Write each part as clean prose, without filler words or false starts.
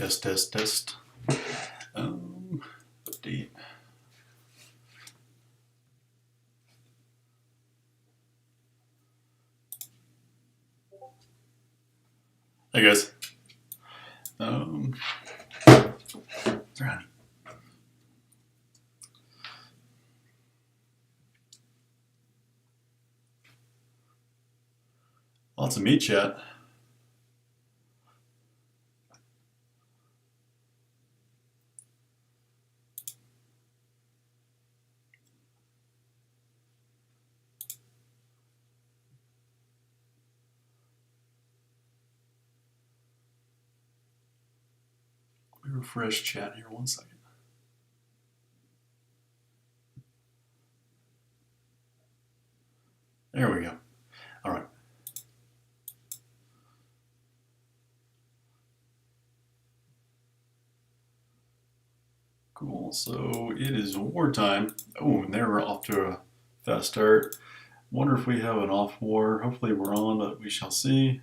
Test. Update. Hey guys. Sorry. Lots of meat chat. Let me refresh chat here 1 second. There we go. All right. Cool. So it is wartime. Oh, and they're off to a fast start. Wonder if we have an off war. Hopefully we're on, but we shall see.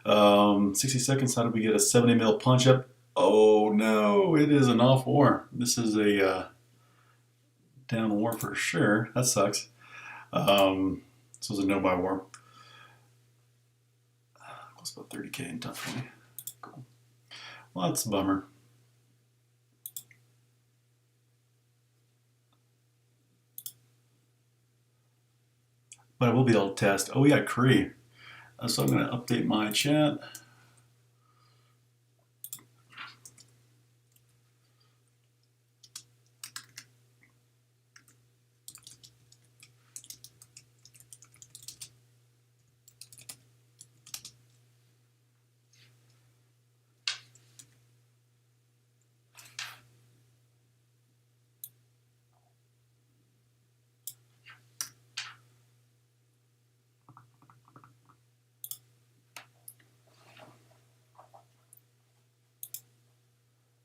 60 seconds. How did we get a 70 mil punch up? Oh no, it is an off war. This is a down war for sure. That sucks. This was a no buy war. Close about 30K in top 20. Cool. Well, that's a bummer. But I will be able to test. Oh, we got KREE. So I'm going to update my chat.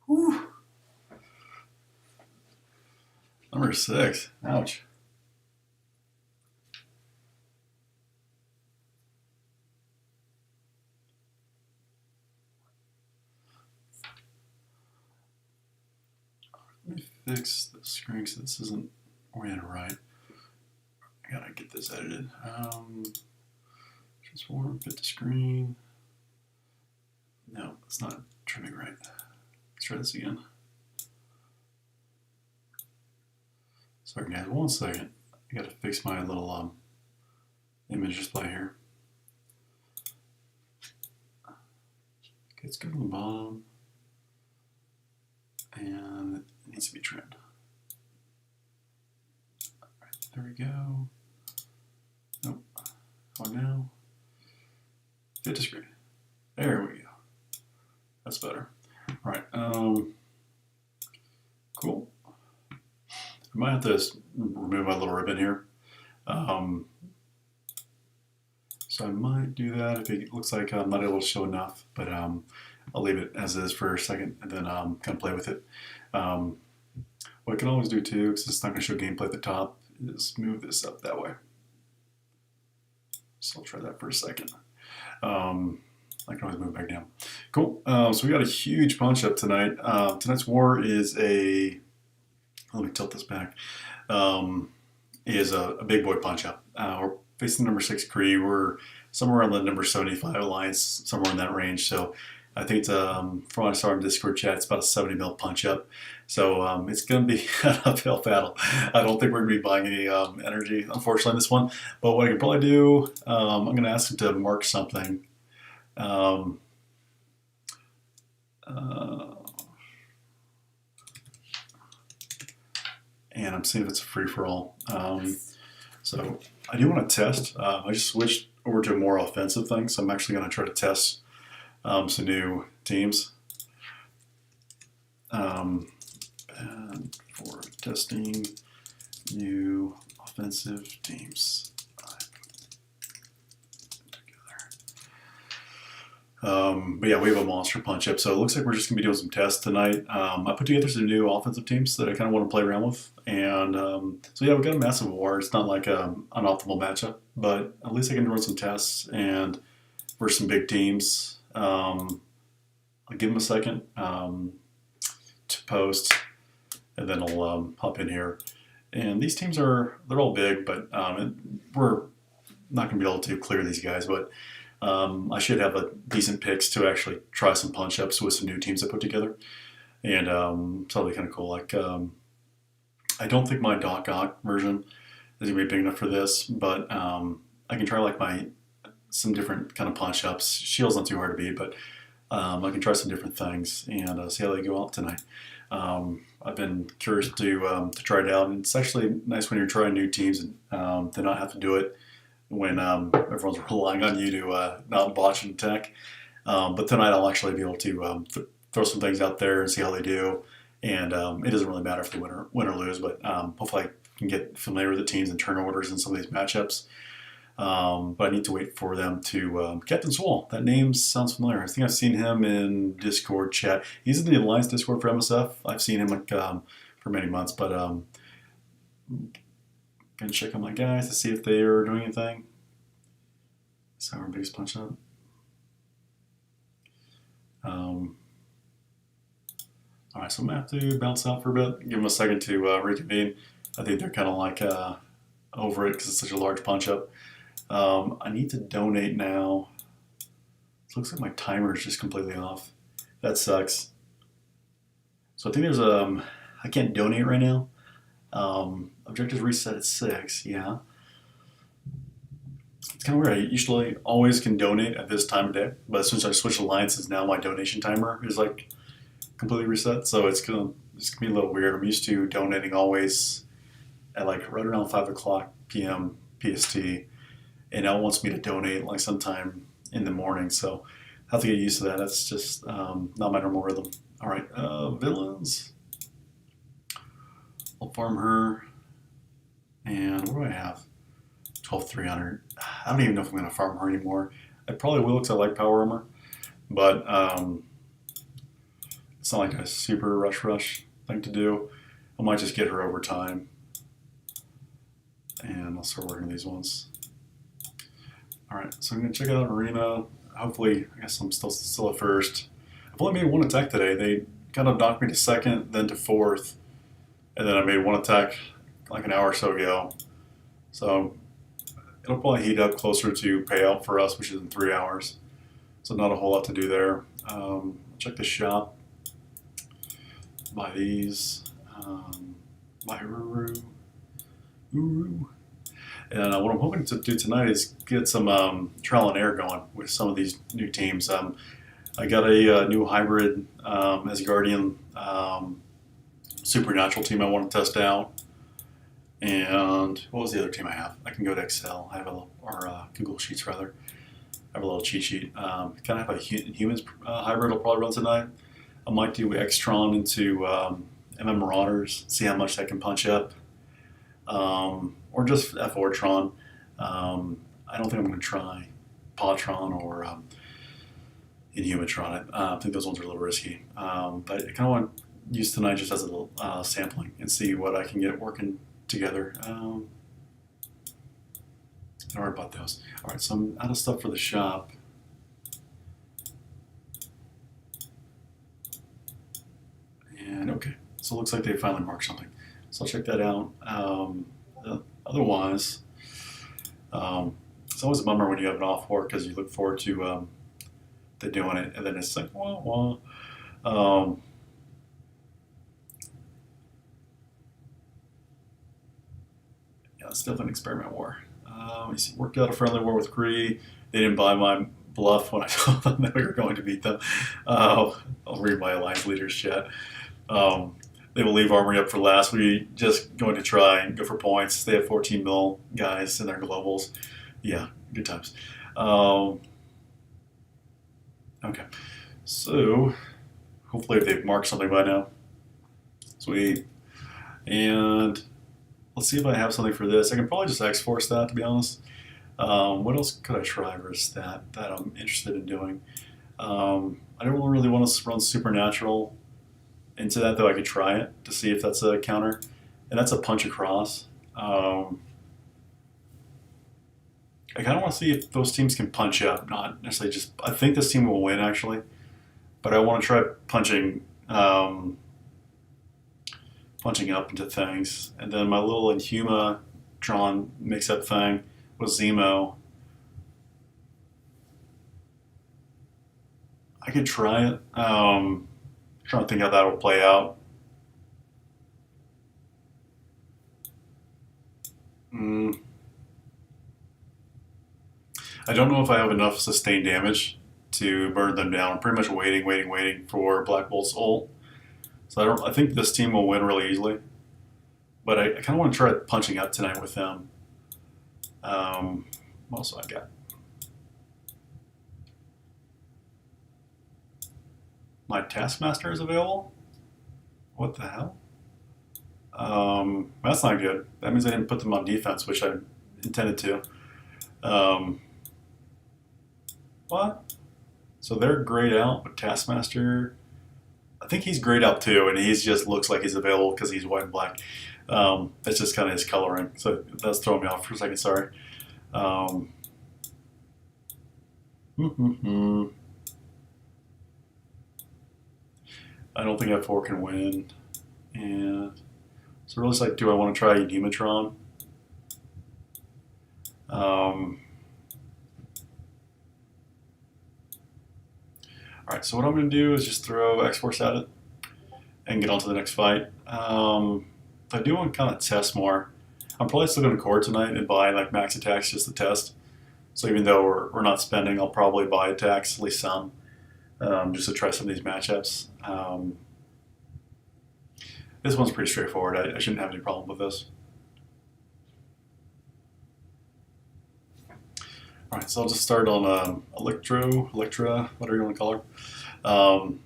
Whew. Number 6. Ouch. Let me fix the screen because this isn't oriented right. I gotta get this edited. Transform, fit the screen. No, it's not trimming right. Let's try this again. Sorry guys, 1 second. I gotta fix my little image display here. Okay, let's go to the bottom. And it needs to be trimmed. All right, there we go. Nope. Oh, now. Fit to screen. There we go. That's better. All right. Cool. I might have to remove my little ribbon here. So I might do that if it looks like I'm not able to show enough, but I'll leave it as is for a second and then kind of play with it. What I can always do too, because it's not going to show gameplay at the top, is move this up that way. So I'll try that for a second. I can always move back down. Cool. So we got a huge punch up tonight. Tonight's war is a, let me tilt this back, is a big boy punch up. We're facing number 6 KREE. We're somewhere on the number 75 alliance, somewhere in that range. So I think it's, from what I saw in Discord chat, it's about a 70 mil punch up. So it's going to be an uphill battle. I don't think we're going to be buying any energy, unfortunately, in this one. But what I can probably do, I'm going to ask him to mark something. And I'm seeing if it's a free-for-all. So I do want to test. I just switched over to a more offensive thing, so I'm actually going to try to test some new teams. And for testing new offensive teams. But yeah, we have a monster punch up, so it looks like we're just gonna be doing some tests tonight. I put together some new offensive teams that I kind of want to play around with, and so yeah, we got a massive war. It's not like an optimal matchup, but at least I can run some tests and for some big teams. I'll give him a second to post, and then I'll hop in here. And these teams they're all big, but we're not going to be able to clear these guys. But I should have a decent picks to actually try some punch ups with some new teams I put together, and so it'll be kind of cool. Like I don't think my Doc Ock version is gonna be big enough for this, but I can try like some different kind of punch ups. Shield's not too hard to beat, but I can try some different things and see how they go out tonight. I've been curious to try it out, and it's actually nice when you're trying new teams and to not have to do it when everyone's relying on you to not botch and attack. But tonight I'll actually be able to throw some things out there and see how they do. And it doesn't really matter if they win or lose, but hopefully I can get familiar with the teams and turn orders in some of these matchups. But I need to wait for them to Captain Swole. That name sounds familiar. I think I've seen him in Discord chat. He's in the Alliance Discord for MSF. I've seen him like for many months, but gonna check on my guys to see if they are doing anything. Sour biggest punch up. All right, so I'm gonna have to bounce out for a bit. Give them a second to reconvene. I think they're kind of like over it because it's such a large punch up. I need to donate now. It looks like my timer is just completely off. That sucks. So I think there's I can't donate right now. Objectives reset at 6. Yeah. It's kind of weird. I usually always can donate at this time of day, but since I switched alliances, now my donation timer is like completely reset. So it's gonna be a little weird. I'm used to donating always at like right around 5 p.m. PST, and now it wants me to donate like sometime in the morning. So I have to get used to that. That's just not my normal rhythm. All right, villains. I'll farm her, and what do I have? 12,300. I don't even know if I'm going to farm her anymore. I probably will because I like power armor, but it's not like a super rush thing to do. I might just get her over time, and I'll start working these ones. All right, so I'm going to check out Arena. Hopefully, I guess I'm still at first. I've only made one attack today. They kind of knocked me to second, then to fourth, and then I made one attack like an hour or so ago. So it'll probably heat up closer to payout for us, which is in 3 hours. So not a whole lot to do there. Check the shop. Buy these. Buy Uru. And what I'm hoping to do tonight is get some trial and error going with some of these new teams. I got a new hybrid Asgardian supernatural team I want to test out. And what was the other team I have? I can go to Excel. I have Google Sheets rather. I have a little cheat sheet. Kind of have a humans hybrid I'll probably run tonight. I might do Extron into MM Marauders, see how much that can punch up. Or just F4tron. I don't think I'm going to try Potron or Inhumatron. I think those ones are a little risky. But I kind of want to use tonight just as a little sampling and see what I can get working together. Don't worry about those. All right, so I'm out of stuff for the shop. And okay, so it looks like they finally marked something. So I'll check that out. Otherwise, it's always a bummer when you have an off work because you look forward to doing it, and then it's like, wah, wah. Yeah, it's definitely an experiment war. We worked out a friendly war with KREE. They didn't buy my bluff when I told them that we were going to beat them. I'll read my alliance leaders chat. They will leave armory up for last. We just going to try and go for points. They have 14 mil guys in their globals. Yeah, good times. Okay, so hopefully they've marked something by now. Sweet. And let's see if I have something for this. I can probably just X-Force that, to be honest. What else could I try versus that I'm interested in doing? I don't really want to run Supernatural into that, though. I could try it to see if that's a counter. And that's a punch across. I kind of want to see if those teams can punch up, not necessarily just... I think this team will win, actually. but I want to try punching up into things. And then my little Inhuma Tron mix-up thing with Zemo. I could try it. Trying to think how that will play out. Mm, I don't know if I have enough sustained damage to burn them down. I'm pretty much waiting for Black Bolt's ult. So I think this team will win really easily. But I kind of want to try punching up tonight with them. What else do I got? My Taskmaster is available? What the hell? That's not good. That means I didn't put them on defense, which I intended to. Um, what? So they're grayed out, but Taskmaster, I think he's grayed out too, and he just looks like he's available because he's white and black. That's just kind of his coloring. So that's throwing me off for a second. Sorry. Um, I don't think F4 can win. And so really, it's like, do I want to try Unimatron? All right, so what I'm going to do is just throw X-Force at it and get on to the next fight. I do want to kind of test more. I'm probably still going to core tonight and buy like max attacks just to test. So even though we're not spending, I'll probably buy attacks, at least some, just to try some of these matchups. This one's pretty straightforward. I shouldn't have any problem with this. All right, so I'll just start on Electra, whatever you want to call her. I'll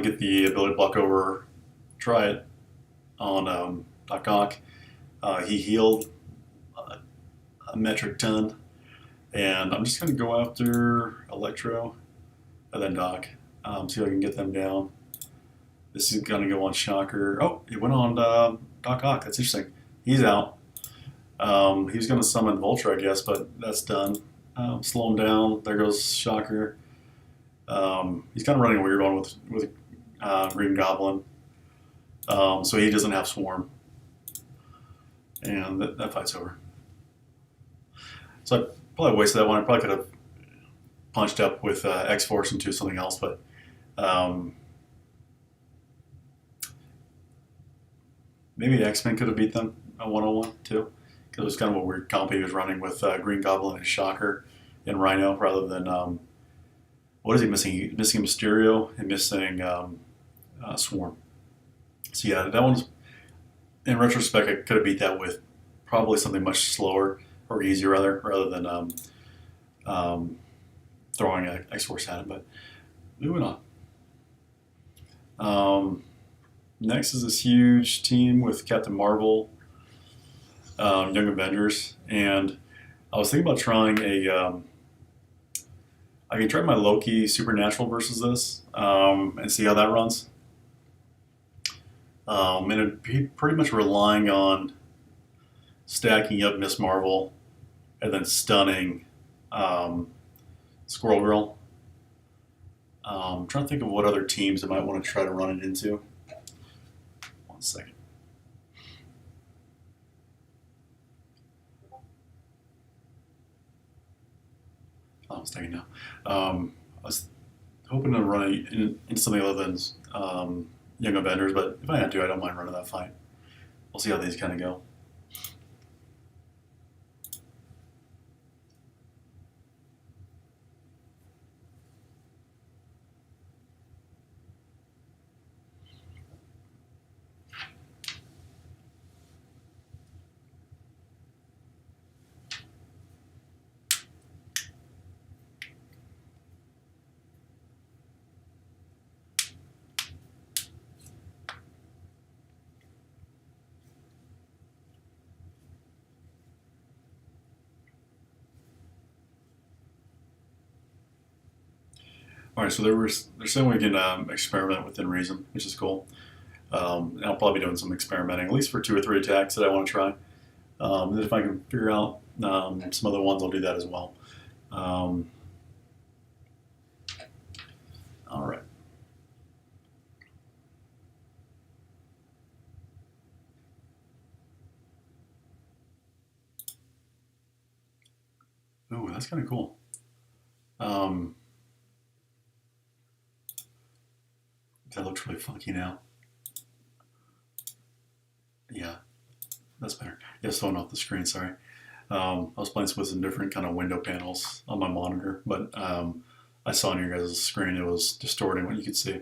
get the ability to block over, try it on Doc Ock. He healed a metric ton, and I'm just going to go after Electro and then Doc, see if I can get them down. This is going to go on Shocker. Oh, it went on Doc Ock. That's interesting. He's out. He was going to summon Vulture, I guess, but that's done. Slow him down. There goes Shocker. He's kind of running a weird one with Green Goblin. So he doesn't have Swarm. And that fight's over. So I probably wasted that one. I probably could have punched up with X-Force into something else, but maybe X-Men could have beat them a one-on-one too. Because it was kind of a weird comp he was running with Green Goblin and Shocker and Rhino rather than what is he missing? He's missing Mysterio and missing Swarm. So yeah, that one's in retrospect I could have beat that with probably something much slower or easier rather than throwing an X-Force at it. But moving on. Next is this huge team with Captain Marvel, Young Avengers, and I was thinking about trying I can try my Loki Supernatural versus this and see how that runs. And it'd be pretty much relying on stacking up Miss Marvel and then stunning Squirrel Girl. I'm trying to think of what other teams I might want to try to run it into. One second. Oh, it's taking now. I was hoping to run it into something other than Young Avengers, but if I had to, I don't mind running that fight. We'll see how these kind of go. All right, so they're saying we can experiment within reason, which is cool. And I'll probably be doing some experimenting, at least for 2 or 3 attacks that I want to try. And then if I can figure out some other ones, I'll do that as well. All right. Oh, that's kind of cool. Um, that looks really funky now. Yeah, that's better. Yeah, throwing off the screen, sorry. I was playing with some different kind of window panels on my monitor, but I saw on your guys' screen it was distorting what you could see.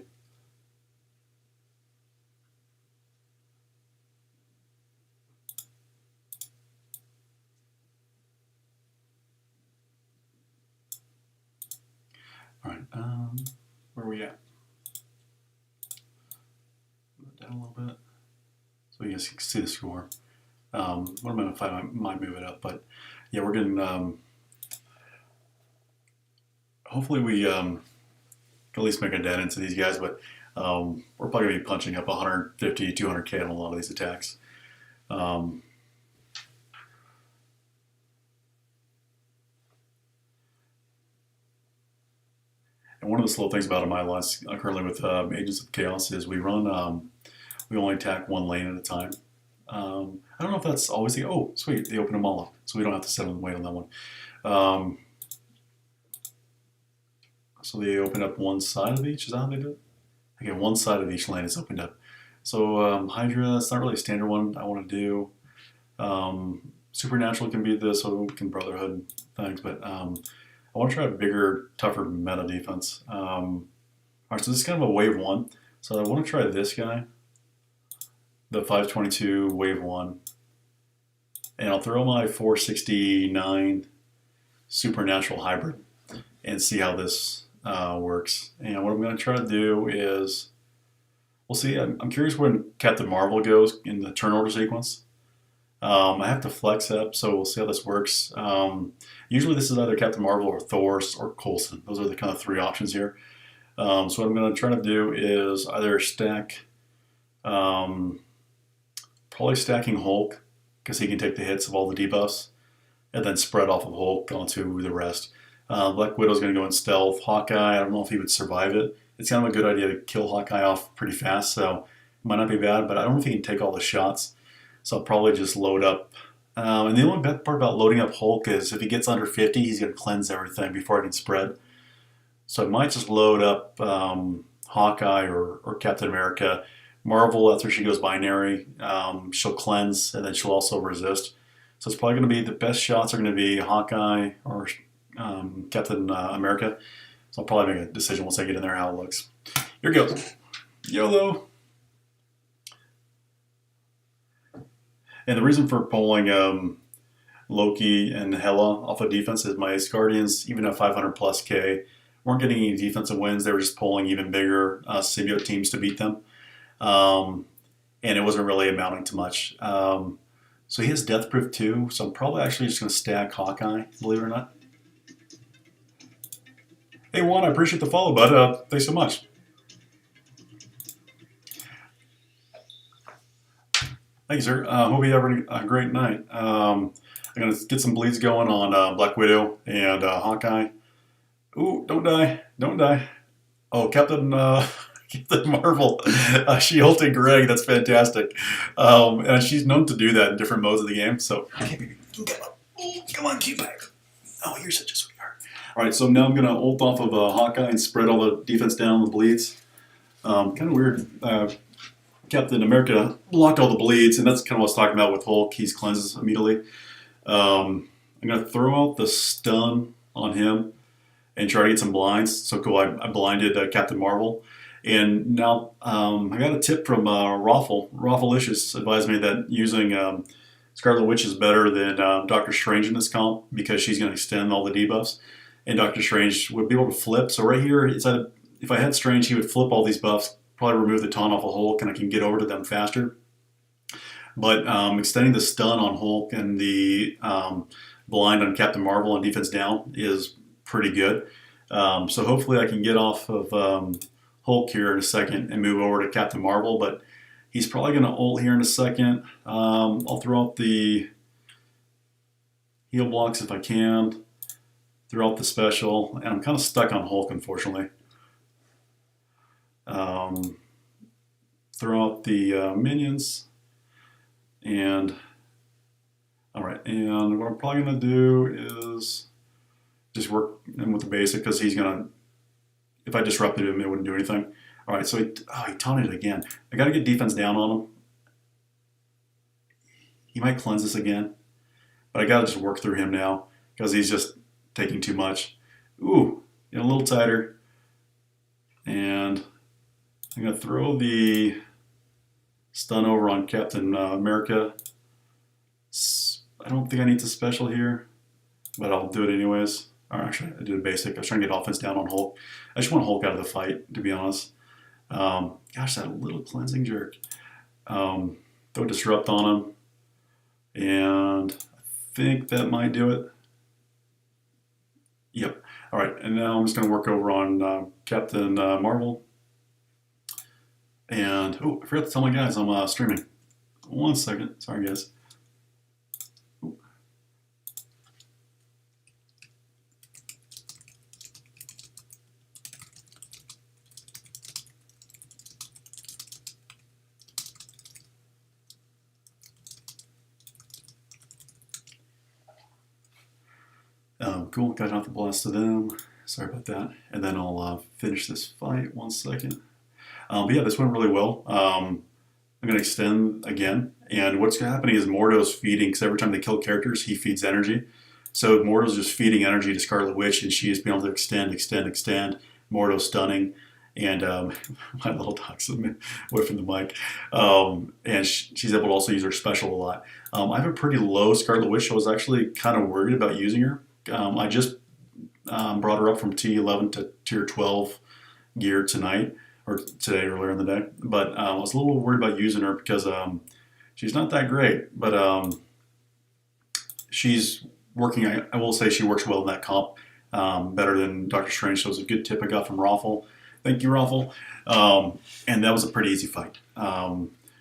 All right, where are we at? Down a little bit, so you guys can see the score. What am I if I might move it up? But yeah, we're getting. Hopefully, we can at least make a dent into these guys, but we're probably gonna be punching up 150, 200K on a lot of these attacks. Um, and one of the slow things about my alliance currently with Agents of Chaos is we only attack one lane at a time. I don't know if that's always the. Oh, sweet, they open them all up, so we don't have to sit and wait on that one. Um, so they open up one side of each. Is that how they do it? Okay, one side of each lane is opened up. So Hydra, it's not really a standard one I want to do. Supernatural can be this, so can Brotherhood things, but I want to try a bigger, tougher meta defense. All right, so this is kind of a wave one. So I want to try this guy, the 522 wave one, and I'll throw my 469 supernatural hybrid and see how this works. And what I'm going to try to do is, we'll see. I'm curious when Captain Marvel goes in the turn order sequence. I have to flex up, so we'll see how this works. Usually this is either Captain Marvel or Thor or Coulson. Those are the kind of three options here. So what I'm going to try to do is either stack, probably stacking Hulk, because he can take the hits of all the debuffs, and then spread off of Hulk onto the rest. Black Widow's going to go in stealth. Hawkeye, I don't know if he would survive it. It's kind of a good idea to kill Hawkeye off pretty fast, so it might not be bad, but I don't know if he can take all the shots. So I'll probably just load up. And the only bad part about loading up Hulk is if he gets under 50, he's going to cleanse everything before I can spread. So I might just load up Hawkeye or Captain America. Marvel, after she goes binary, she'll cleanse, and then she'll also resist. So it's probably going to be, the best shots are going to be Hawkeye or Captain America. So I'll probably make a decision once I get in there how it looks. Here goes. YOLO! And the reason for pulling Loki and Hela off of defense is my Ace Guardians, even at 500 plus K, weren't getting any defensive wins. They were just pulling even bigger symbiote teams to beat them. And it wasn't really amounting to much. So he has Death Proof too, so I'm probably actually just going to stack Hawkeye, believe it or not. Hey Juan, I appreciate the follow, bud. Thanks so much. Thank you, sir. Hope you have a great night. I'm going to get some bleeds going on Black Widow and Hawkeye. Ooh, don't die. Don't die. Oh, Captain Captain Marvel. She ulted Greg. That's fantastic. And she's known to do that in different modes of the game. So, come on, cute back. Oh, you're such a sweetheart. All right, so now I'm going to ult off of Hawkeye and spread all the defense down the bleeds. Kind of weird. Captain America blocked all the bleeds, and that's kind of what I was talking about with Hulk. He's cleanses immediately. I'm going to throw out the stun on him and try to get some blinds. So cool, I blinded Captain Marvel. And now I got a tip from Raffle. Raffleicious advised me that using Scarlet Witch is better than Doctor Strange in this comp because she's going to extend all the debuffs. And Doctor Strange would be able to flip. So right here, it's either, if I had Strange, he would flip all these buffs, probably remove the taunt off of Hulk, and I can get over to them faster. But extending the stun on Hulk and the blind on Captain Marvel and defense down is pretty good. So hopefully I can get off of Hulk here in a second and move over to Captain Marvel, but he's probably going to ult here in a second. I'll throw out the heal blocks if I can, throw out the special, and I'm kind of stuck on Hulk, unfortunately. throw out the minions, and all right, and what I'm probably gonna do is just work him with the basic because he's gonna, if I disrupted him, it wouldn't do anything. All right, so he taunted again. I gotta get defense down on him. He might cleanse this again, but I gotta just work through him now because he's just taking too much. Ooh, get a little tighter. And I'm gonna throw the stun over on Captain America. I don't think I need to special here, but I'll do it anyways. Or actually, I did a basic. I was trying to get offense down on Hulk. I just want Hulk out of the fight, to be honest. Gosh, that little cleansing jerk. Throw disrupt on him, and I think that might do it. Yep. All right, and now I'm just going to work over on Captain Marvel. And oh, I forgot to tell my guys I'm streaming. 1 second. Sorry, guys. Cool, got off the blast to them. Sorry about that. And then I'll finish this fight. 1 second. But yeah, this went really well. I'm going to extend again. And what's happening is Mordo's feeding, because every time they kill characters, he feeds energy. So Mordo's just feeding energy to Scarlet Witch, and she is being able to extend. Mordo's stunning. And my little dog's away from the mic. And she's able to also use her special a lot. I have a pretty low Scarlet Witch, so I was actually kind of worried about using her. I just brought her up from T11 to tier 12 gear tonight, or today, earlier in the day. But I was a little worried about using her because she's not that great. But she's working, I will say she works well in that comp, better than Doctor Strange. So it was a good tip I got from Raffle. Thank you, Raffle. And that was a pretty easy fight.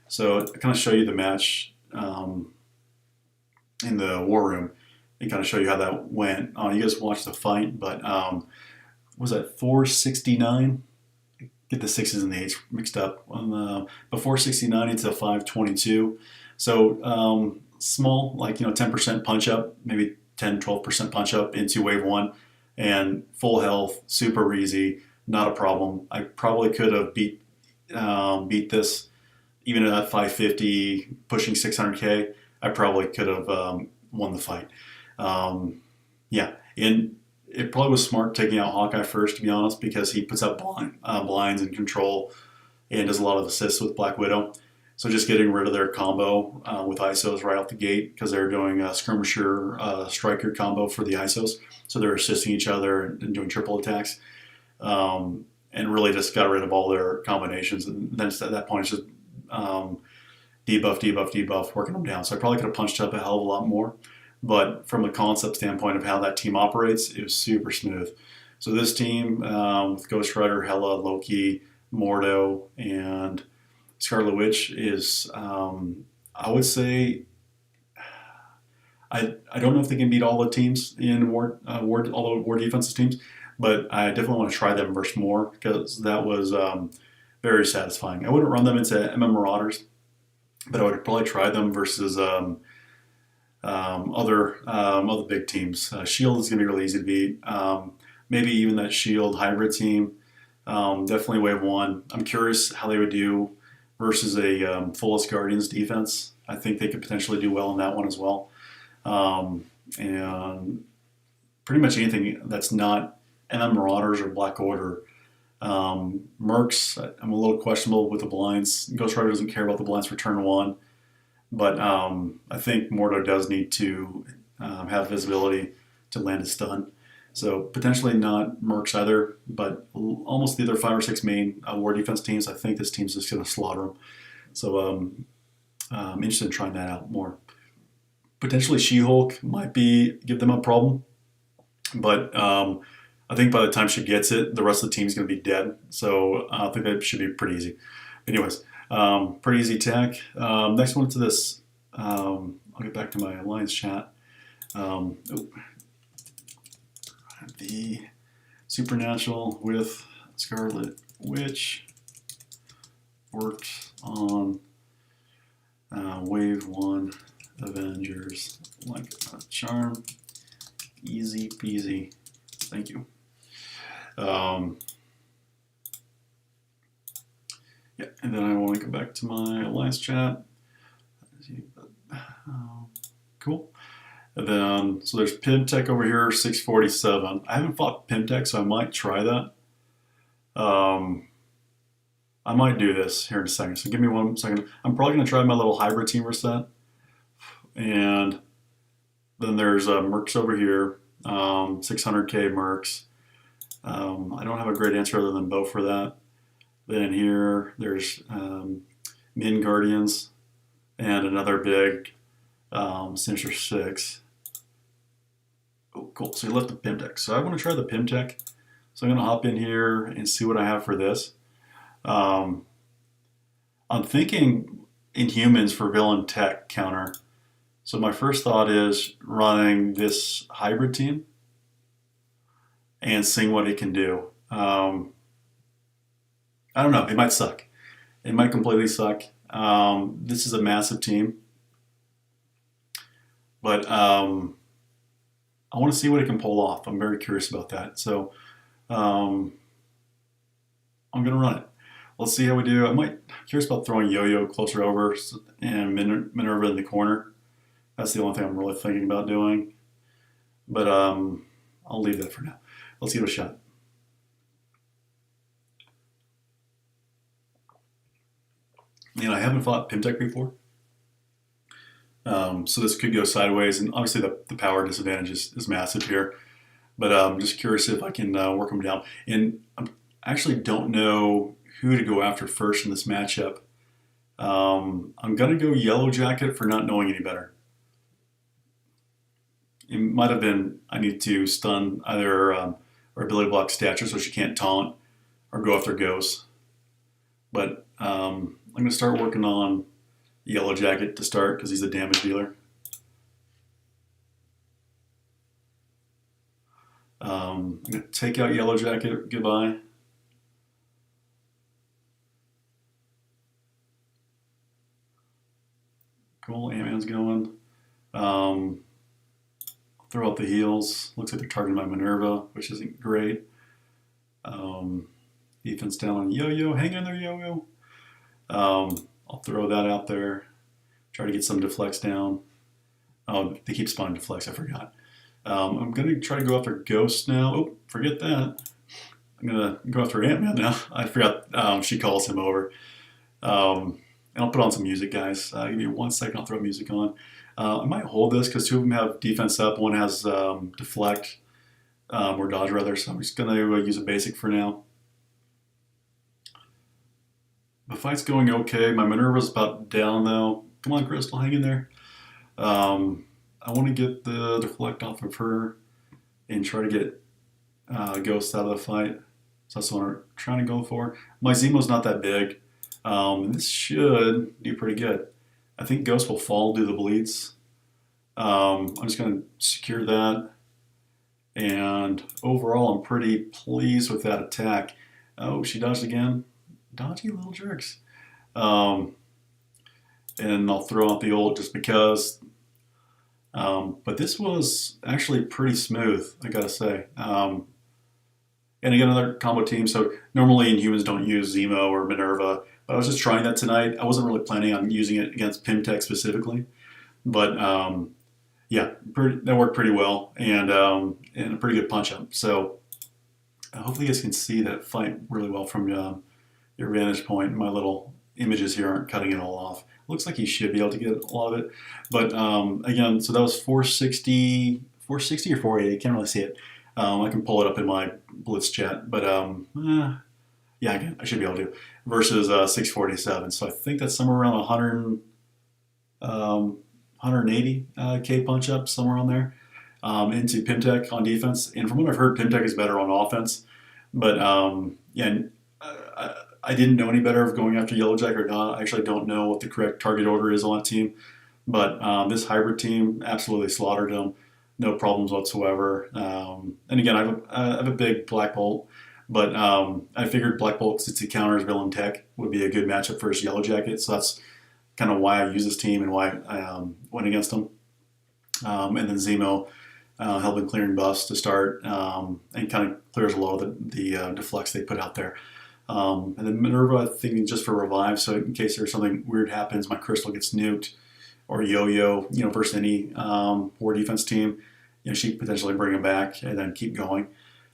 So I kind of show you the match in the war room and kind of show you how that went. You guys watched the fight, but was that 469? Get the sixes and the eights mixed up. But 469 into 522. So small, like 10% punch up, maybe 10-12% punch up into wave one, and full health, super easy, not a problem. I probably could have beat this even at 550, pushing 600k. I probably could have won the fight. Yeah, and it probably was smart taking out Hawkeye first, to be honest, because he puts out blinds and control and does a lot of assists with Black Widow. So just getting rid of their combo with ISOs right out the gate, because they're doing a skirmisher striker combo for the ISOs. So they're assisting each other and doing triple attacks. And really just got rid of all their combinations. And then at that point, it's just debuff, working them down. So I probably could have punched up a hell of a lot more. But from a concept standpoint of how that team operates, it was super smooth. So this team with Ghost Rider, Hela, Loki, Mordo, and Scarlet Witch is, I would say, I don't know if they can beat all the teams in all the war defensive teams, but I definitely want to try them versus more, because that was very satisfying. I wouldn't run them into MM Marauders, but I would probably try them versus other big teams. Shield is going to be really easy to beat. Maybe even that Shield hybrid team. Definitely wave one. I'm curious how they would do versus a fullest Guardians defense. I think they could potentially do well in that one as well. And pretty much anything that's not MM Marauders or Black Order. Mercs, I'm a little questionable with the blinds. Ghost Rider doesn't care about the blinds for turn one. But I think Mordo does need to have visibility to land a stun. So potentially not Mercs either, but almost the other 5 or 6 main war defense teams, I think this team's just going to slaughter them. So I'm interested in trying that out more. Potentially She-Hulk might give them a problem, but I think by the time she gets it, the rest of the team is going to be dead. So I think that should be pretty easy. Anyways, pretty easy tech. Next one to this. I'll get back to my Alliance chat. The Supernatural with Scarlet Witch. worked on Wave 1 Avengers like a charm. Easy peasy. Thank you. Yeah, and then I want to go back to my alliance chat. Cool. And then, so there's Pimtech over here, 647. I haven't fought Pimtech, so I might try that. I might do this here in a second. So give me 1 second. I'm probably going to try my little hybrid team reset. And then there's Mercs over here, 600k Mercs. I don't have a great answer other than Bow for that. Then here, there's Min Guardians and another big Sinister 6. Oh, cool. So you left the Pimtech. So I want to try the Pimtech. So I'm going to hop in here and see what I have for this. I'm thinking Inhumans for villain tech counter. So my first thought is running this hybrid team and seeing what it can do. I don't know. It might suck. It might completely suck. This is a massive team. But I want to see what it can pull off. I'm very curious about that. So I'm going to run it. Let's see how we do. I'm curious about throwing Yo-Yo closer over and Minerva in the corner. That's the only thing I'm really thinking about doing. But I'll leave that for now. Let's give it a shot. And I haven't fought Pimtech before. So this could go sideways, and obviously the power disadvantage is massive here. But I'm just curious if I can work them down. And I actually don't know who to go after first in this matchup. I'm going to go Yellow Jacket for not knowing any better. It might have been I need to stun either or ability block stature so she can't taunt or go after ghosts. But I'm going to start working on Yellow Jacket to start because he's a damage dealer. I'm going to take out Yellow Jacket. Goodbye. Cool, Ant-Man's going. Throw out the heals. Looks like they're targeting my Minerva, which isn't great. Defense down on Yo-Yo. Hang in there, Yo-Yo. I'll throw that out there. Try to get some deflects down. Oh, they keep spawning deflects. I forgot. I'm going to try to go after Ghost now. Oh, forget that. I'm going to go after Ant-Man now. I forgot she calls him over. And I'll put on some music, guys. Give me 1 second. I'll throw music on. I might hold this because 2 of them have defense up. One has deflect or dodge rather. So I'm just going to use a basic for now. The fight's going okay. My Minerva's about down though. Come on, Crystal, hang in there. I want to get the deflect off of her and try to get Ghost out of the fight. So that's what I'm trying to go for. My Zemo's not that big. And this should do pretty good. I think Ghost will fall due to the bleeds. I'm just going to secure that. And overall, I'm pretty pleased with that attack. Oh, she dodged again. Dodgy little jerks. And I'll throw out the ult just because. But this was actually pretty smooth, I gotta say. And again, another combo team. So normally Inhumans don't use Zemo or Minerva, but I was just trying that tonight. I wasn't really planning on using it against Pimtech specifically, but yeah, that worked pretty well and a pretty good punch up. So hopefully you guys can see that fight really well from your vantage point. My little images here aren't cutting it all off. Looks like you should be able to get a lot of it. But again, so that was 460 or 480. Can't really see it. I can pull it up in my Blitz chat. But yeah, again, I should be able to. Versus 647. So I think that's somewhere around 180k punch up, somewhere on there. Into Pimtech on defense. And from what I've heard, Pimtech is better on offense. But yeah, I didn't know any better of going after Yellow Jacket or not. I actually don't know what the correct target order is on that team. But this hybrid team absolutely slaughtered them. No problems whatsoever. And again, I have a big Black Bolt. But I figured Black Bolt, since he counters Villain Tech, would be a good matchup for his Yellow Jacket. So that's kind of why I use this team and why I went against him. And then Zemo helping clearing buffs to start and kind of clears a lot of the deflects they put out there. And then Minerva, thinking just for revive, so in case there's something weird happens, my Crystal gets nuked, or Yo-Yo, versus any war defense team, she could potentially bring him back and then keep going.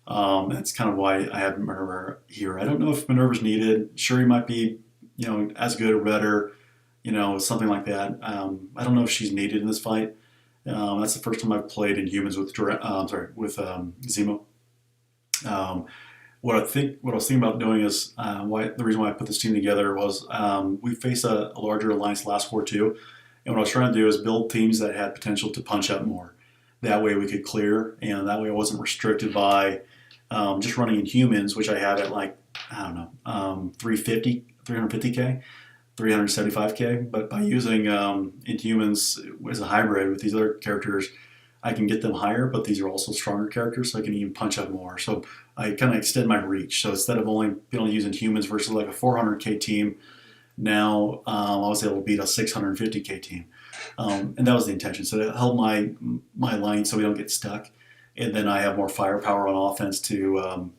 That's kind of why I have Minerva here. I don't know if Minerva's needed. Shuri might be, as good or better, something like that. I don't know if she's needed in this fight. That's the first time I've played in humans with Zemo. What I was thinking about doing is the reason why I put this team together was we faced a larger alliance last war too, and what I was trying to do is build teams that had potential to punch up more. That way we could clear, and that way I wasn't restricted by just running in humans, which I have at 350k, 375k. But by using Inhumans as a hybrid with these other characters, I can get them higher, but these are also stronger characters, so I can even punch up more. So I kind of extend my reach. So instead of only being able to use Inhumans versus like a 400k team, now I was able to beat a 650k team. And that was the intention. So to help my line so we don't get stuck. And then I have more firepower on offense to,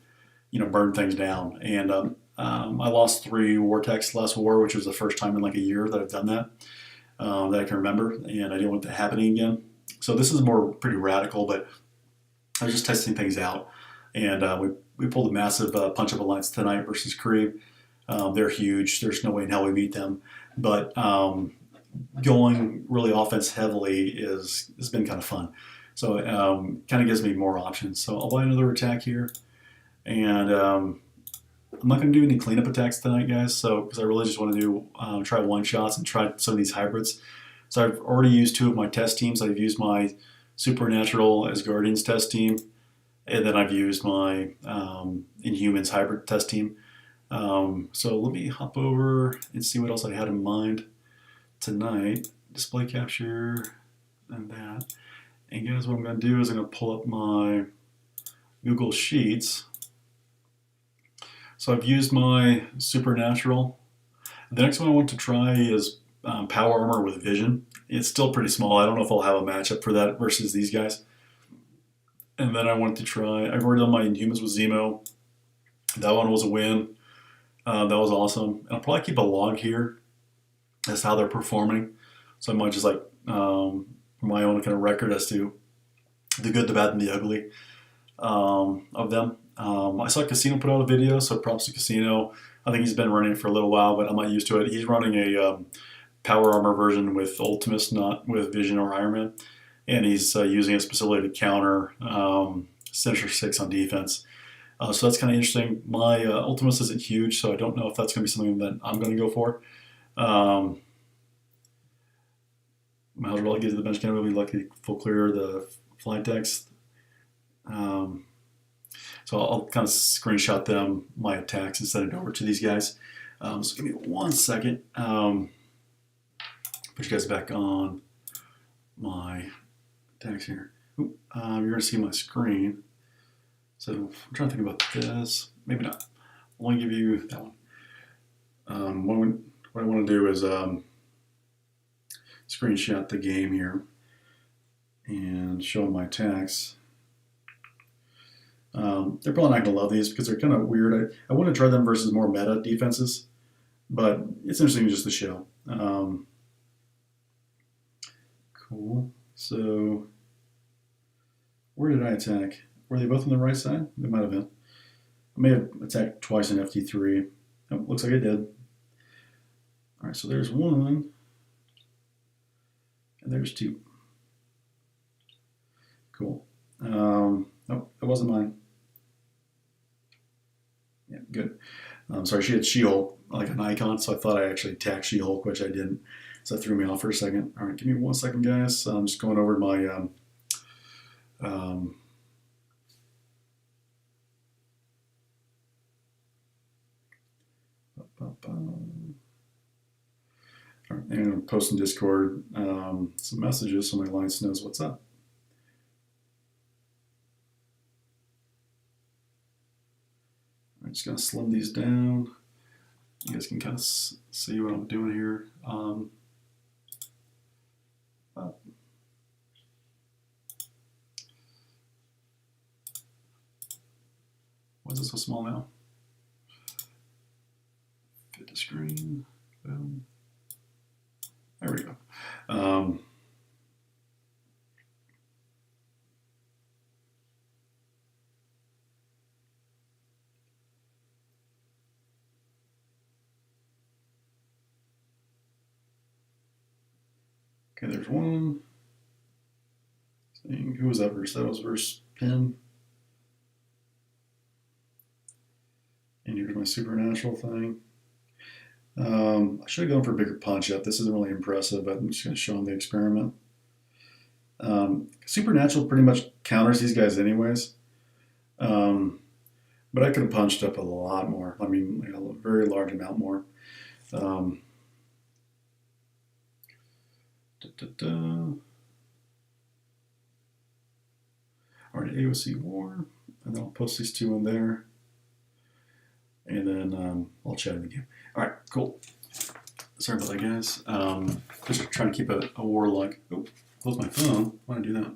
burn things down. And I lost 3 Vortex last war, which was the first time in like a year that I've done that, that I can remember. And I didn't want that happening again. So this is pretty radical, but I was just testing things out. And we pulled a massive punch-up alliance tonight versus KREE. They're huge. There's no way in hell we beat them. But going really offense heavily has been kind of fun. So it kind of gives me more options. So I'll buy another attack here. And I'm not going to do any cleanup attacks tonight, guys. So because I really just want to do try one-shots and try some of these hybrids. So I've already used 2 of my test teams. I've used my Supernatural Asgardians test team. And then I've used my Inhumans hybrid test team. So let me hop over and see what else I had in mind tonight. Display capture and that. And guys, what I'm going to do is I'm going to pull up my Google Sheets. So I've used my Supernatural. The next one I want to try is Power Armor with Vision. It's still pretty small. I don't know if I'll have a matchup for that versus these guys. And then I wanted to try, I've already done my Inhumans with Zemo. That one was a win. That was awesome. And I'll probably keep a log here as to how they're performing. So I might just my own kind of record as to the good, the bad, and the ugly of them. I saw Casino put out a video, so props to Casino. I think he's been running it for a little while, but I'm not used to it. He's running a Power Armor version with Ultimus, not with Vision or Iron Man. And he's using it specifically to counter Sinister 6 on defense. So that's kind of interesting. My Ultimus isn't huge, so I don't know if that's going to be something that I'm going to go for. Might as well get to the bench cannon. We'll be lucky to full clear the flight decks. So I'll kind of screenshot them, my attacks, and send it over to these guys. So give me 1 second. Put you guys back on my attacks here. You're going to see my screen. So I'm trying to think about this. Maybe not. I'll only give you that one. What I want to do is screenshot the game here and show my attacks. They're probably not going to love these because they're kind of weird. I want to try them versus more meta defenses, but it's interesting just to show. Cool. So where did I attack? Were they both on the right side? They might have been. I may have attacked twice in FT3. Oh, looks like I did. All right, so there's 1, and there's 2. Cool. Oh, that wasn't mine. Yeah, good. Sorry, she had She-Hulk, like an icon, so I thought I actually attacked She-Hulk, which I didn't. So that threw me off for a second. All right, give me 1 second, guys. I'm just going over my all right, and I'm posting Discord some messages so my alliance knows what's up. just gonna slim these down. You guys can kind of see what I'm doing here. Why is it so small now? Fit the screen. Boom. There we go. Okay, there's one. Who was that verse? That was verse 10. And here's my supernatural thing. I should have gone for a bigger punch up. This isn't really impressive, but I'm just going to show them the experiment. Supernatural pretty much counters these guys anyways. But I could have punched up a lot more. I mean, like a very large amount more. Alright, AOC War, and then I'll post these two in there, and then I'll chat with you. Alright, cool. Sorry about that, guys. Just trying to keep a war like. Oh, close my phone. Why did I do that?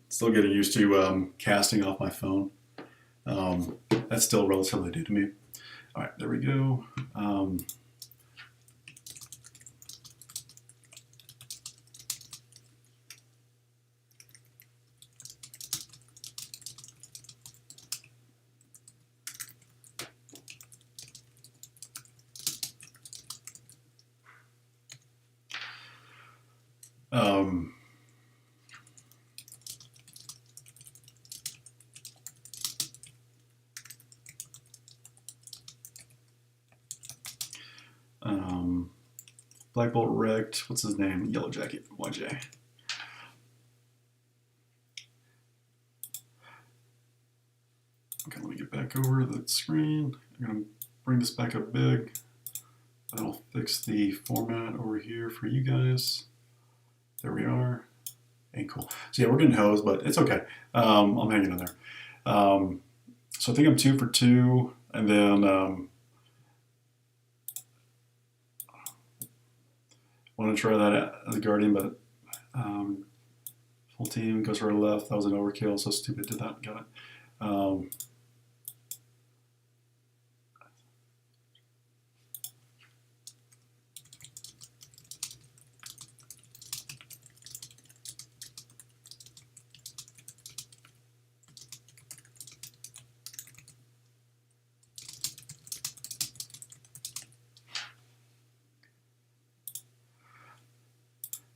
Still getting used to casting off my phone. That's still relatively new to me. Alright, there we go. Black Bolt wrecked. What's his name? Yellow Jacket. YJ. Okay, let me get back over the screen. I'm going to bring this back up big. That'll fix the format over here for you guys. There we are. Ain't cool. So yeah, we're getting hosed, but it's okay. I'm hanging in there. So I think I'm 2 for 2, and then want to try that as a Guardian, but full team goes right left. That was an overkill, so stupid did that. Got it.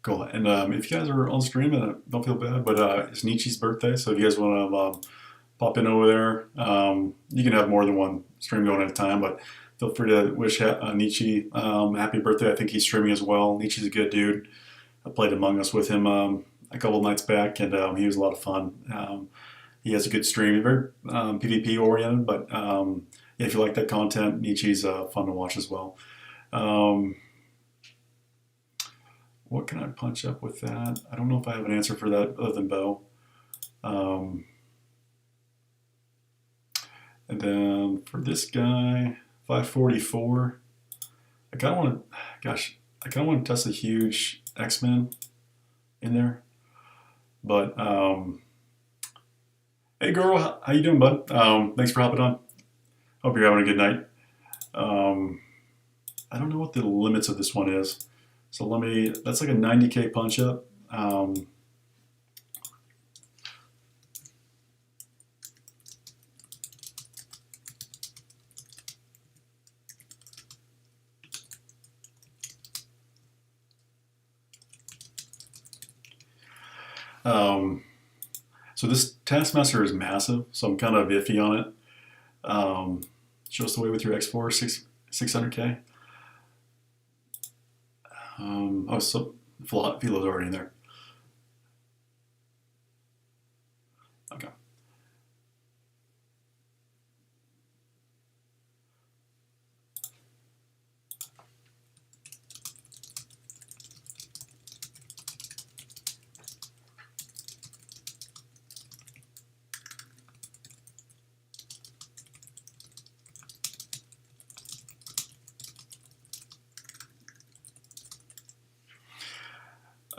Cool. And if you guys are on stream, don't feel bad, but it's Nietzsche's birthday, so if you guys want to pop in over there, you can have more than one stream going at a time, but feel free to wish Nietzsche happy birthday. I think he's streaming as well. Nietzsche's a good dude. I played Among Us with him a couple of nights back, and he was a lot of fun. He has a good stream, very PvP oriented, but yeah, if you like that content, Nietzsche's fun to watch as well. What can I punch up with that? I don't know if I have an answer for that other than bow. And then for this guy, 544. I kind of want to, gosh, I kind of want to test a huge X-Men in there. But hey, girl, how you doing, bud? Thanks for hopping on. Hope you're having a good night. I don't know what the limits of this one is. So that's like a 90K punch up. So this Taskmaster is massive, so I'm kind of iffy on it. Show us the way with your X4, 600K. Oh, so Philo's already in there. Okay.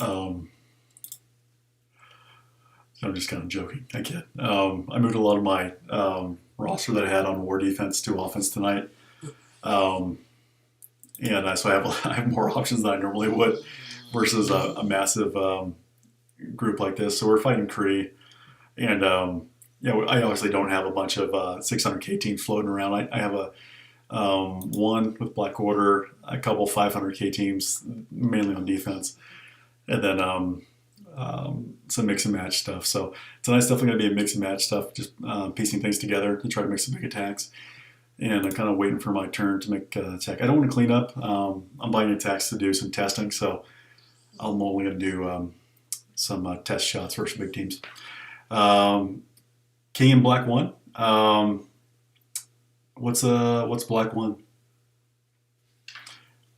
Um, I'm just kind of joking. I kid. I moved a lot of my roster that I had on war defense to offense tonight, um, and so I have I have more options than I normally would versus a massive group like this. So we're fighting KREE, and yeah, I obviously don't have a bunch of 600k teams floating around. I have a one with Black Order, a couple 500k teams, mainly on defense, and then some mix and match stuff. So tonight's definitely going to be a mix and match stuff, just piecing things together to try to make some big attacks. And I'm kind of waiting for my turn to make attack. I don't want to clean up. I'm buying attacks to do some testing, so I'm only going to do some test shots versus big teams. King and Black One. What's Black One?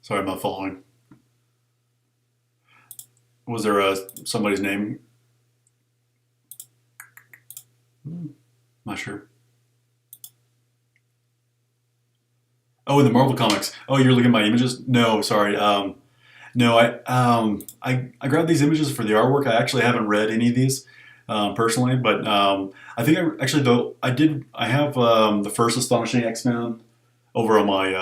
Sorry, I'm not following. Was there somebody's name? Not sure. Oh, in the Marvel comics. Oh, you're looking at my images? No, sorry. No, I grabbed these images for the artwork. I actually haven't read any of these personally, but I think I actually though I did. I have the first Astonishing X-Men over on my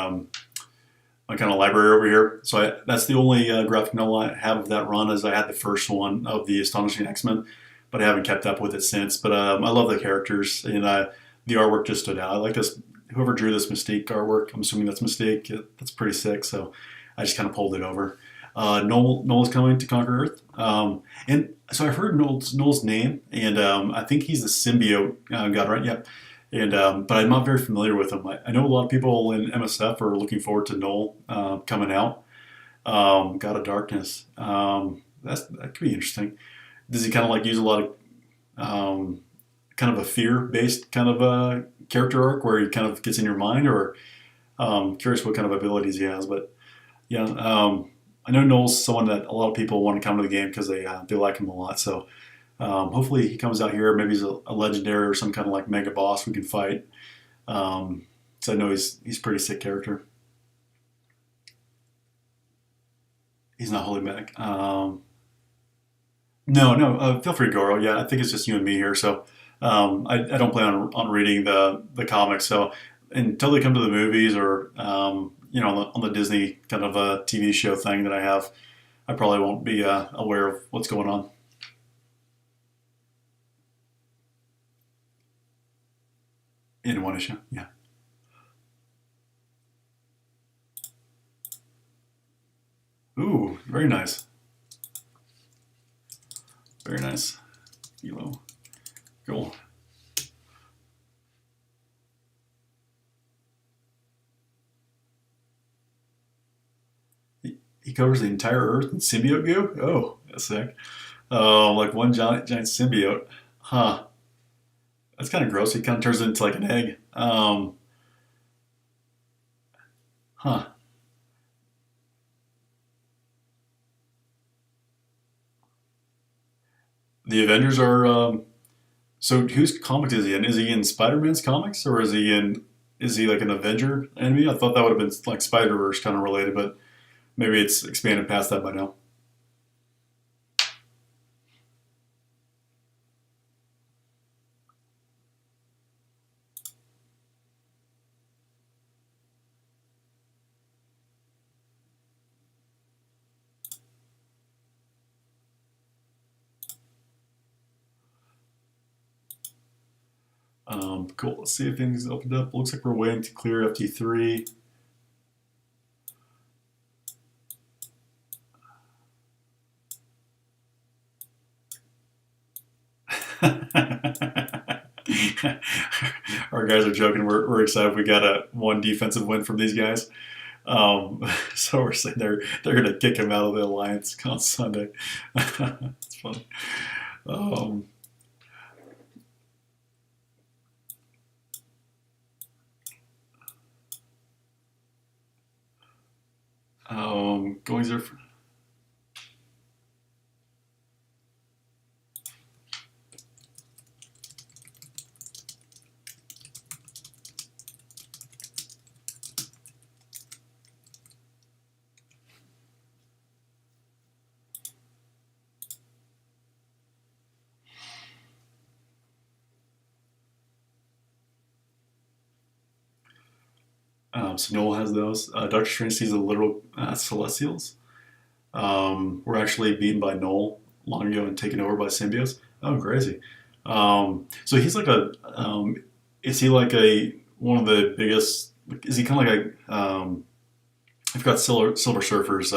kind of library over here. So that's the only graphic novel I have of that run. As I had the first one of the Astonishing X-Men, but I haven't kept up with it since. But I love the characters, and the artwork just stood out. I like this. Whoever drew this Mystique artwork, I'm assuming that's Mystique. That's pretty sick. So I just kind of pulled it over. Noel's coming to conquer Earth, and so I've heard Noel's name, and I think he's the symbiote god, right? Yep. And but I'm not very familiar with him. I know a lot of people in MSF are looking forward to Noel coming out. God of Darkness. That could be interesting. Does he kind of like use a lot of kind of a fear-based kind of a character arc where he kind of gets in your mind, or curious what kind of abilities he has. But yeah, I know Noel's someone that a lot of people want to come to the game because they like him a lot. So hopefully he comes out here. Maybe he's a legendary or some kind of like mega boss we can fight. So I know he's a pretty sick character. He's not holding back. No. Feel free to go. Yeah, I think it's just you and me here. So I don't plan on reading the comics. So until they come to the movies or on the Disney kind of a TV show thing that I have, I probably won't be aware of what's going on. In one issue, yeah. Ooh, very nice. Very nice. Elo. Cool. He covers the entire Earth in symbiote goo? Oh, that's sick. Like one giant symbiote. Huh. That's kind of gross. He kind of turns into like an egg. Huh. The Avengers are. So whose comics is he in? Is he in Spider-Man's comics, or is he in? Is he like an Avenger enemy? I thought that would have been like Spider-Verse kind of related, but maybe it's expanded past that by now. Cool. Let's see if things opened up. Looks like we're waiting to clear FT3. Our guys are joking. We're excited. We got a one defensive win from these guys. So we're saying they're going to kick him out of the alliance on Sunday. It's funny. Um, going there. So Noel has those. Doctor Strange sees the literal Celestials. Were actually beaten by Noel long ago and taken over by symbiotes. Oh, crazy. So he's like is he like a one of the biggest? Is he kind of like a? I forgot Silver Surfer's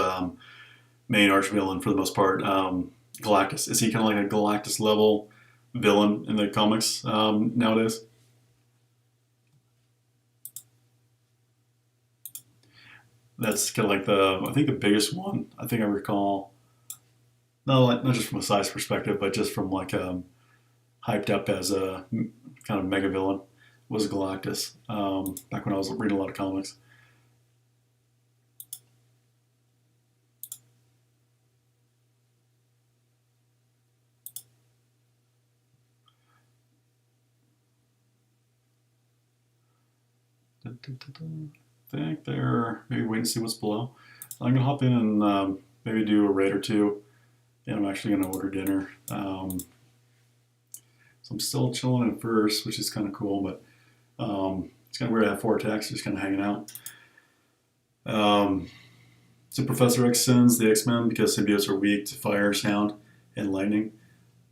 main arch villain for the most part. Galactus. Is he kind of like a Galactus level villain in the comics nowadays? That's kind of like I think the biggest one I think I recall. No, like, not just from a size perspective, but just from like hyped up as a kind of mega villain was Galactus. Back when I was reading a lot of comics. I think they're maybe wait and see what's below. I'm gonna hop in and maybe do a raid or two, and I'm actually gonna order dinner. So I'm still chilling at first, which is kind of cool, but it's kind of weird to have 4 attacks, just kind of hanging out. So Professor X sends the X-Men because symbiotes are weak to fire, sound, and lightning.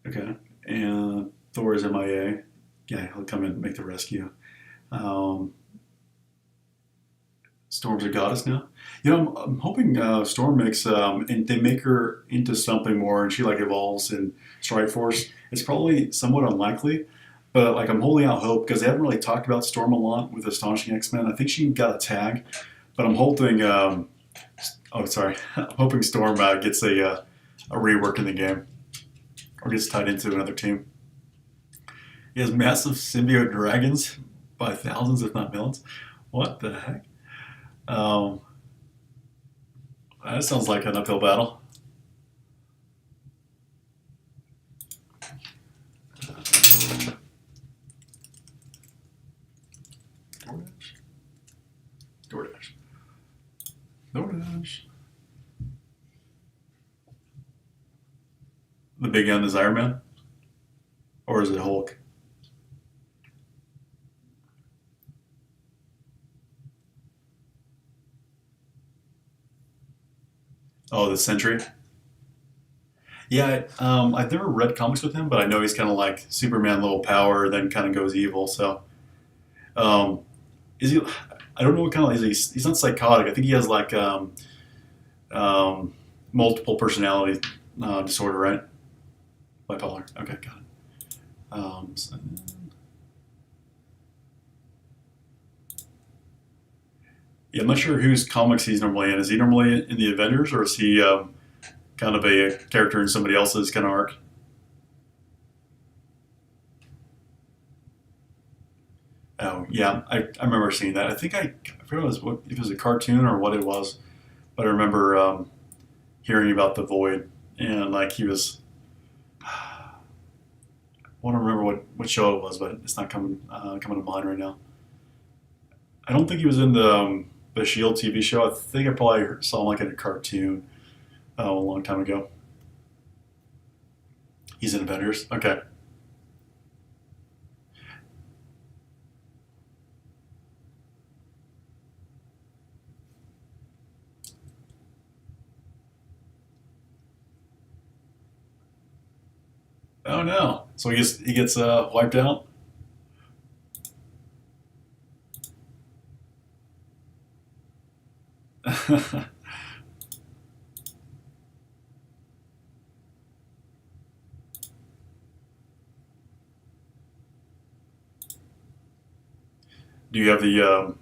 Okay, and Thor is MIA. Yeah, he'll come in and make the rescue. Um, Storm's a goddess now. You know, I'm hoping Storm makes and they make her into something more, and she like evolves in Strike Force. It's probably somewhat unlikely, but like I'm holding out hope because they haven't really talked about Storm a lot with Astonishing X-Men. I think she got a tag, but I'm hoping. Oh, sorry. I'm hoping Storm gets a rework in the game or gets tied into another team. He has massive symbiote dragons by thousands, if not millions. What the heck? Um, that sounds like an uphill battle. DoorDash. DoorDash. DoorDash. The big gun is Iron Man? Or is it Hulk? Oh, the Sentry? Yeah, I've never read comics with him, but I know he's kind of like Superman level power, then kind of goes evil. So, um, is he? I don't know what kind of he's not psychotic. I think he has like um, multiple personality disorder, right? Bipolar. Okay, got it. Yeah, I'm not sure whose comics he's normally in. Is he normally in the Avengers, or is he kind of a character in somebody else's kind of arc? Oh, yeah, I remember seeing that. I forget what if it was a cartoon or what it was, but I remember hearing about the Void and like he was. I want to remember what show it was, but it's not coming to mind right now. I don't think he was in the Shield TV show. I think I probably saw him like in a cartoon a long time ago. He's in Avengers. Okay. Oh no! So he gets wiped out. do you have the um,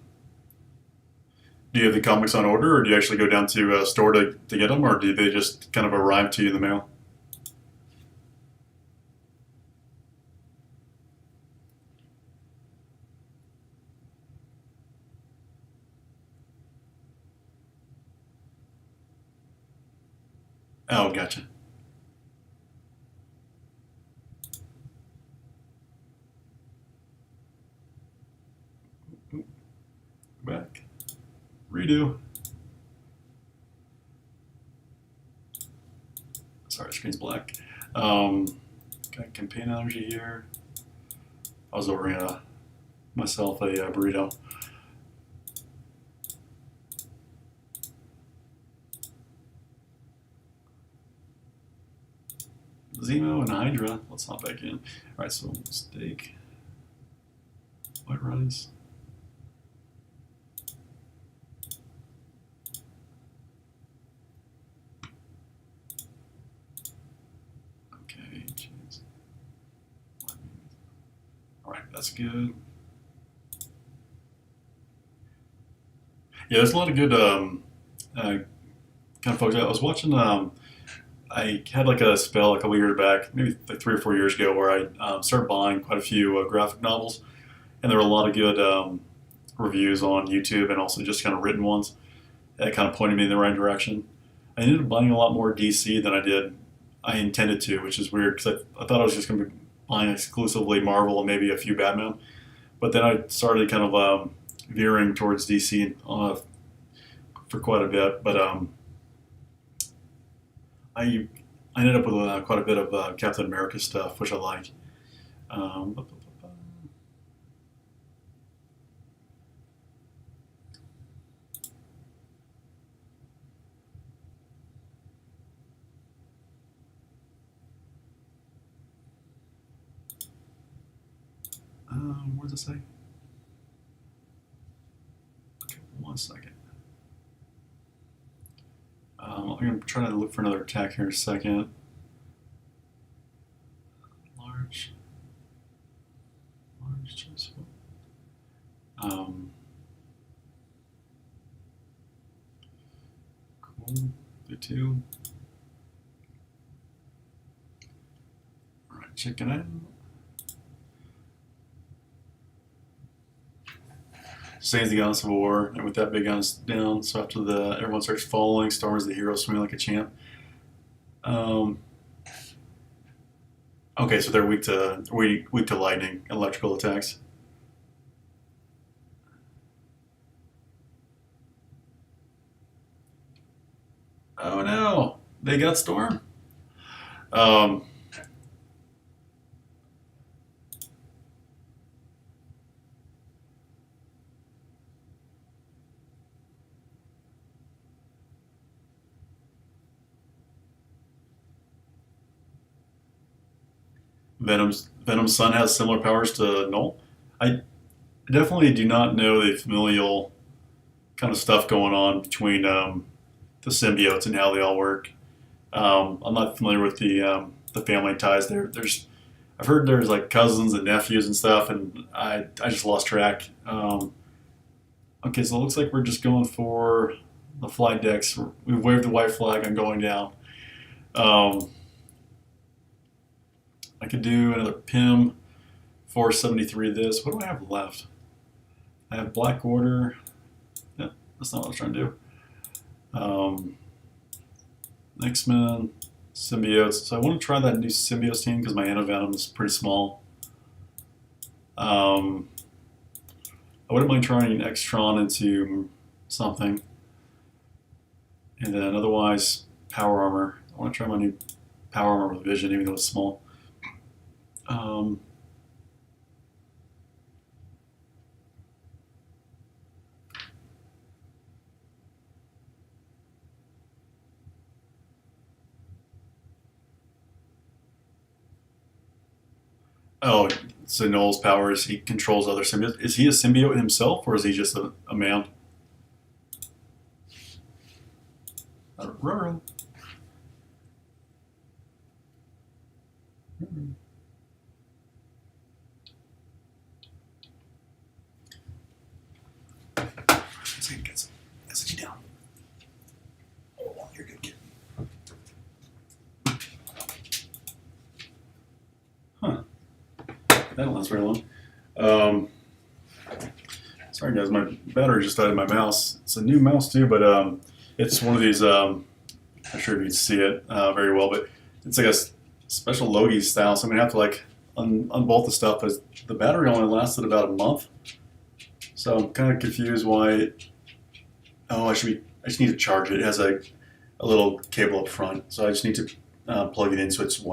Do you have the comics on order, or do you actually go down to a store to get them, or do they just kind of arrive to you in the mail? Oh, gotcha. Back. Redo. Sorry, screen's black. Um, got campaign energy here. I was ordering myself a burrito. Zemo and Hydra. Let's hop back in. All right, so steak, white rice. Okay, cheese. All right, that's good. Yeah, there's a lot of good kind of folks. I was watching. I had like a spell a couple years back, maybe like 3 or 4 years ago, where I started buying quite a few graphic novels, and there were a lot of good reviews on YouTube and also just kind of written ones that kind of pointed me in the right direction. I ended up buying a lot more DC than I intended to, which is weird because I thought I was just going to be buying exclusively Marvel and maybe a few Batman. But then I started kind of veering towards DC for quite a bit. But I I ended up with quite a bit of Captain America stuff, which I like. Um, what does it say? Okay, 1 second. I'm going to try to look for another attack here in a second. Large, large, choice. Um, cool. Do two. All right, chicken out. Saves the gun of Civil War, and with that big guns down, so after everyone starts following, Star the hero swimming like a champ. Um, okay, so they're weak to lightning, electrical attacks. Oh no, they got Storm. Um, Venom's son has similar powers to Null. I definitely do not know the familial kind of stuff going on between the symbiotes and how they all work. I'm not familiar with the family ties there. I've heard there's like cousins and nephews and stuff, and I just lost track. Okay, so it looks like we're just going for the flight decks. We've waved the white flag. I'm going down. Um, I could do another PIM 473. This. What do I have left? I have Black Order. Yeah, that's not what I was trying to do. X-Men, symbiotes. So I want to try that new symbiote team because my Antivenom is pretty small. I wouldn't mind trying an Extron into something. And then otherwise, Power Armor. I want to try my new Power Armor with Vision, even though it's small. Um, oh, so Noel's powers, he controls other symbiotes. Is he a symbiote himself, or is he just a man? Ruh-roh. Sit you down. Oh, you're a good kid. Huh. That don't last very long. Um, sorry guys, my battery just died in my mouse. It's a new mouse too, but it's one of these. I'm not sure if you can see it very well, but it's like a special Logi style. So I'm gonna have to like unbolt the stuff, but the battery only lasted about a month. So I'm kind of confused why. Oh, I just need to charge it. It has a little cable up front, so I just need to plug it in so it's